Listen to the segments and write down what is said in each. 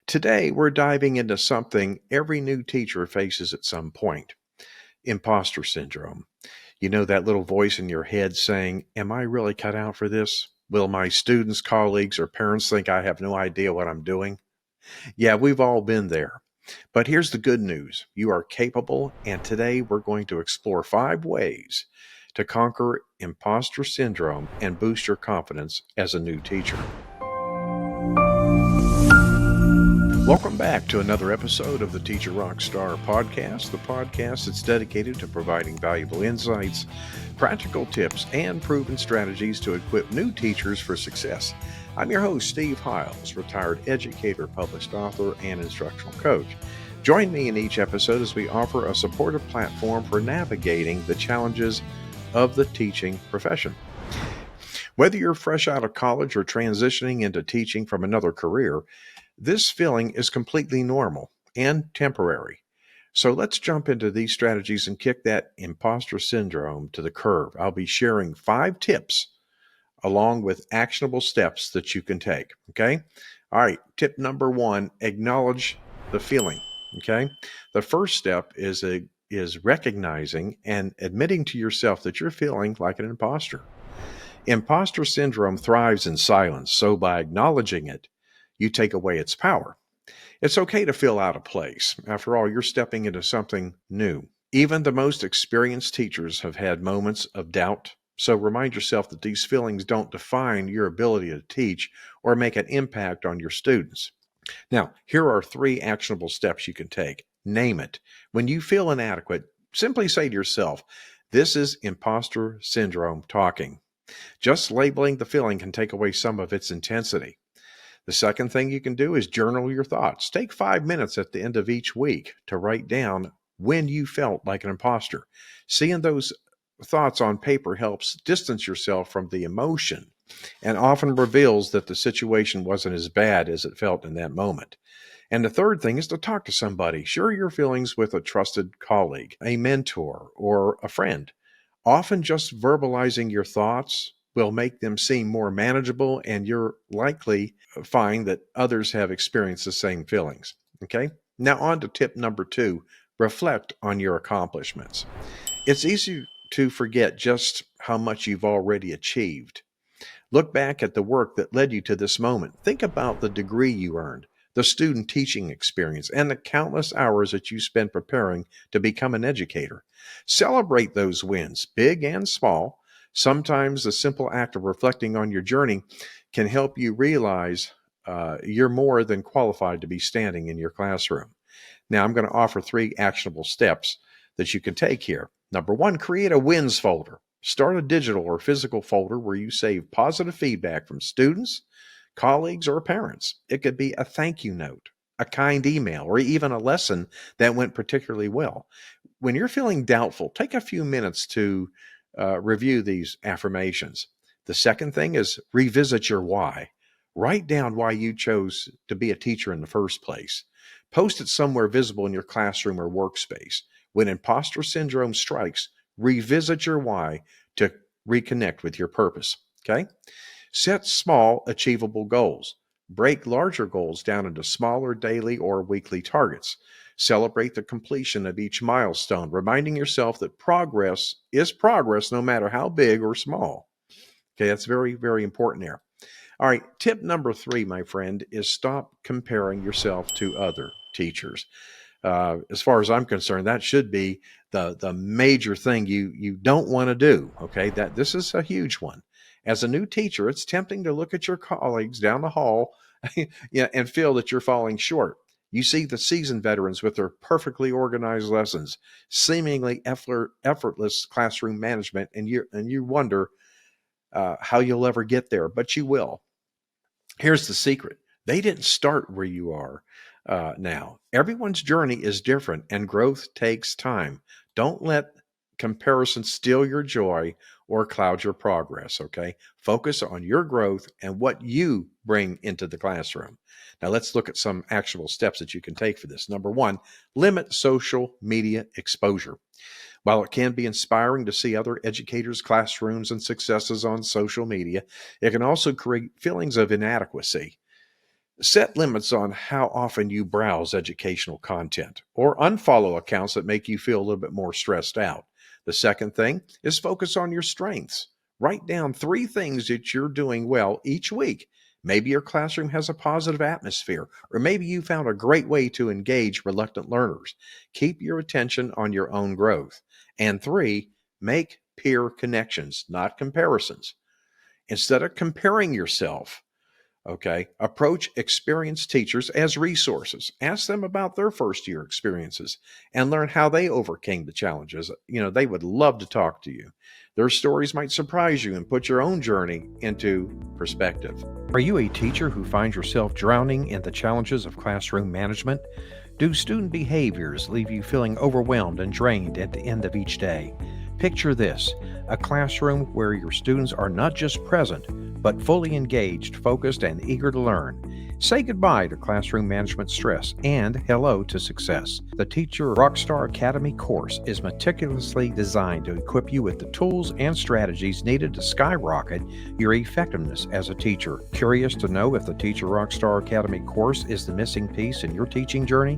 Today, we're diving into something every new teacher faces at some point: imposter syndrome. You know, that little voice in your head saying, "Am I really cut out for this? Will my students, colleagues, or parents think I have no idea what I'm doing?" Yeah, we've all been there. But here's the good news: you are capable, and today we're going to explore 5 ways to conquer imposter syndrome and boost your confidence as a new teacher. Welcome back to another episode of the Teacher RockStar podcast, the podcast that's dedicated to providing valuable insights, practical tips, and proven strategies to equip new teachers for success. I'm your host, Steve Hiles, retired educator, published author, and instructional coach. Join me in each episode as we offer a supportive platform for navigating the challenges of the teaching profession. Whether you're fresh out of college or transitioning into teaching from another career, this feeling is completely normal and temporary. So let's jump into these strategies and kick that imposter syndrome to the curb. I'll be sharing 5 tips along with actionable steps that you can take. Okay. All right. Tip number 1, acknowledge the feeling. Okay. The first step is recognizing and admitting to yourself that you're feeling like an imposter. Imposter syndrome thrives in silence. So by acknowledging it, you take away its power. It's okay to feel out of place. After all, you're stepping into something new. Even the most experienced teachers have had moments of doubt. So remind yourself that these feelings don't define your ability to teach or make an impact on your students. Now, here are 3 actionable steps you can take. Name it. When you feel inadequate, simply say to yourself, "This is imposter syndrome talking." Just labeling the feeling can take away some of its intensity. The second thing you can do is journal your thoughts. Take 5 minutes at the end of each week to write down when you felt like an imposter. Seeing those thoughts on paper helps distance yourself from the emotion and often reveals that the situation wasn't as bad as it felt in that moment. And the third thing is to talk to somebody. Share your feelings with a trusted colleague, a mentor, or a friend. Often just verbalizing your thoughts will make them seem more manageable, and you're likely find that others have experienced the same feelings. Okay? Now on to tip number 2, reflect on your accomplishments. It's easy to forget just how much you've already achieved. Look back at the work that led you to this moment. Think about the degree you earned, the student teaching experience, and the countless hours that you spent preparing to become an educator. Celebrate those wins, big and small. Sometimes the simple act of reflecting on your journey can help you realize you're more than qualified to be standing in your classroom. Now, I'm going to offer 3 actionable steps that you can take here. Number 1, create a wins folder. Start a digital or physical folder where you save positive feedback from students, colleagues, or parents. It could be a thank you note, a kind email, or even a lesson that went particularly well. When you're feeling doubtful, take a few minutes to review these affirmations. The second thing is revisit your why. Write down why you chose to be a teacher in the first place. Post it somewhere visible in your classroom or workspace. When imposter syndrome strikes, revisit your why to reconnect with your purpose. Okay? Set small, achievable goals. Break larger goals down into smaller daily or weekly targets. Celebrate the completion of each milestone, reminding yourself that progress is progress no matter how big or small. Okay, that's very, very important there. All right, tip number 3, my friend, is stop comparing yourself to other teachers. As far as I'm concerned, that should be the major thing you don't want to do. Okay, that this is a huge one. As a new teacher, it's tempting to look at your colleagues down the hall and feel that you're falling short. You see the seasoned veterans with their perfectly organized lessons, seemingly effortless classroom management, and you wonder how you'll ever get there, but you will. Here's the secret: they didn't start where you are now. Everyone's journey is different, and growth takes time. Don't let comparison steal your joy or cloud your progress, okay? Focus on your growth and what you bring into the classroom. Now, let's look at some actionable steps that you can take for this. Number 1, limit social media exposure. While it can be inspiring to see other educators' classrooms and successes on social media, it can also create feelings of inadequacy. Set limits on how often you browse educational content or unfollow accounts that make you feel a little bit more stressed out. The second thing is focus on your strengths. Write down 3 things that you're doing well each week. Maybe your classroom has a positive atmosphere, or maybe you found a great way to engage reluctant learners. Keep your attention on your own growth. And 3, make peer connections, not comparisons. Instead of comparing yourself, okay, approach experienced teachers as resources. Ask them about their first year experiences and learn how they overcame the challenges. They would love to talk to you. Their stories might surprise you and put your own journey into perspective. Are you a teacher who finds yourself drowning in the challenges of classroom management? Do student behaviors leave you feeling overwhelmed and drained at the end of each day? Picture this: a classroom where your students are not just present, but fully engaged, focused, and eager to learn. Say goodbye to classroom management stress and hello to success. The Teacher RockStar Academy course is meticulously designed to equip you with the tools and strategies needed to skyrocket your effectiveness as a teacher. Curious to know if the Teacher RockStar Academy course is the missing piece in your teaching journey?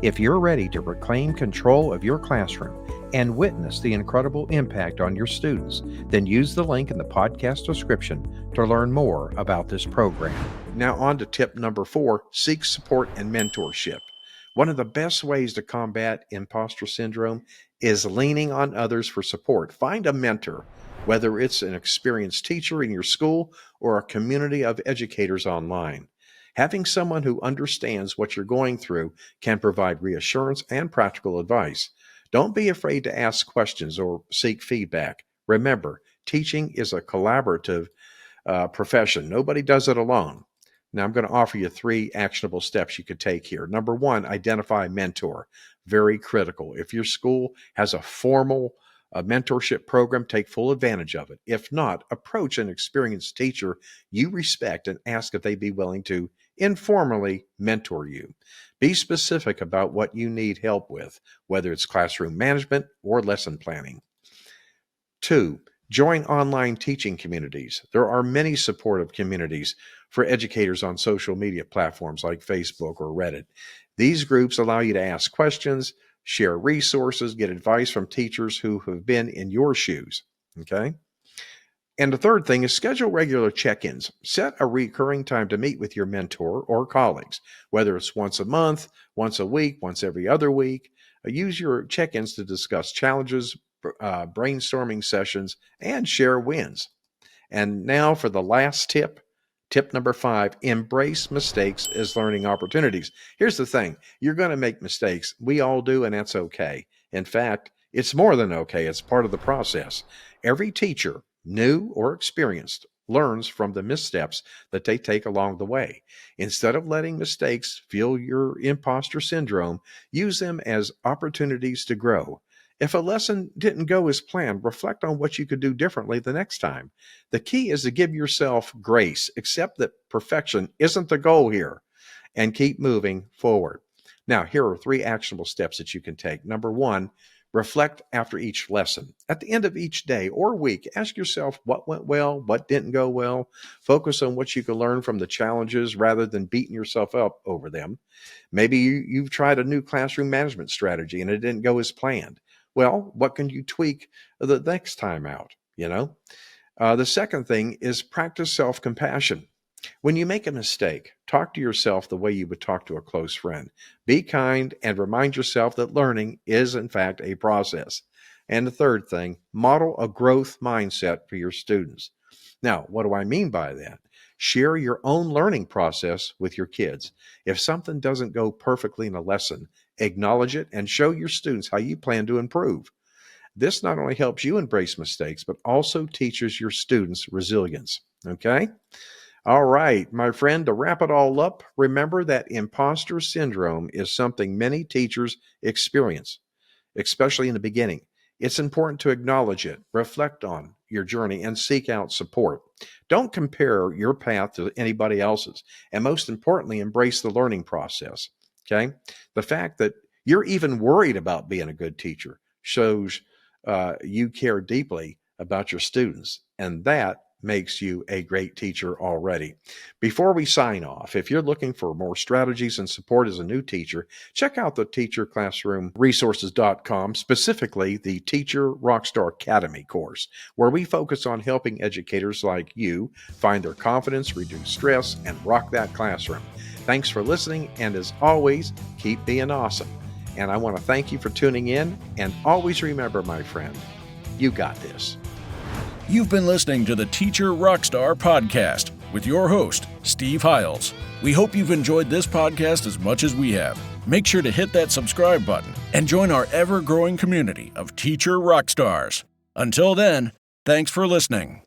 If you're ready to reclaim control of your classroom and witness the incredible impact on your students, then use the link in the podcast description to learn more about this program. Now on to tip number 4, seek support and mentorship. One of the best ways to combat imposter syndrome is leaning on others for support. Find a mentor, whether it's an experienced teacher in your school or a community of educators online. Having someone who understands what you're going through can provide reassurance and practical advice. Don't be afraid to ask questions or seek feedback. Remember, teaching is a collaborative profession. Nobody does it alone. Now, I'm going to offer you 3 actionable steps you could take here. Number 1, identify a mentor. Very critical. If your school has a formal mentorship program, take full advantage of it. If not, approach an experienced teacher you respect and ask if they'd be willing to informally mentor you. Be specific about what you need help with, whether it's classroom management or lesson planning. 2, join online teaching communities. There are many supportive communities for educators on social media platforms like Facebook or Reddit. These groups allow you to ask questions, share resources, get advice from teachers who have been in your shoes. Okay? And the third thing is schedule regular check-ins. Set a recurring time to meet with your mentor or colleagues, whether it's once a month, once a week, once every other week. Use your check-ins to discuss challenges, brainstorming sessions, and share wins. And now for the last tip. Tip number 5, embrace mistakes as learning opportunities. Here's the thing. You're going to make mistakes. We all do, and that's okay. In fact, it's more than okay. It's part of the process. Every teacher, new or experienced, learns from the missteps that they take along the way. Instead of letting mistakes fuel your imposter syndrome, use them as opportunities to grow. If a lesson didn't go as planned, reflect on what you could do differently the next time. The key is to give yourself grace, accept that perfection isn't the goal here, and keep moving forward. Now, here are 3 actionable steps that you can take. Number 1, reflect after each lesson. At the end of each day or week, ask yourself what went well, what didn't go well. Focus on what you can learn from the challenges rather than beating yourself up over them. Maybe you've tried a new classroom management strategy and it didn't go as planned. Well, what can you tweak the next time out? The second thing is practice self-compassion. When you make a mistake, talk to yourself the way you would talk to a close friend. Be kind and remind yourself that learning is, in fact, a process. And the third thing, model a growth mindset for your students. Now, what do I mean by that? Share your own learning process with your kids. If something doesn't go perfectly in a lesson, acknowledge it and show your students how you plan to improve. This not only helps you embrace mistakes, but also teaches your students resilience. Okay? All right, my friend, to wrap it all up, remember that imposter syndrome is something many teachers experience, especially in the beginning. It's important to acknowledge it, reflect on your journey, and seek out support. Don't compare your path to anybody else's, and most importantly, embrace the learning process. Okay? The fact that you're even worried about being a good teacher shows you care deeply about your students, and that makes you a great teacher already. Before we sign off, if you're looking for more strategies and support as a new teacher, check out the teacherclassroomresources.com, specifically the Teacher RockStar Academy course, where we focus on helping educators like you find their confidence, reduce stress, and rock that classroom. Thanks for listening, and as always, keep being awesome. And I want to thank you for tuning in, and always remember, my friend, you got this. You've been listening to the Teacher RockStar podcast with your host, Steve Hiles. We hope you've enjoyed this podcast as much as we have. Make sure to hit that subscribe button and join our ever-growing community of Teacher RockStars. Until then, thanks for listening.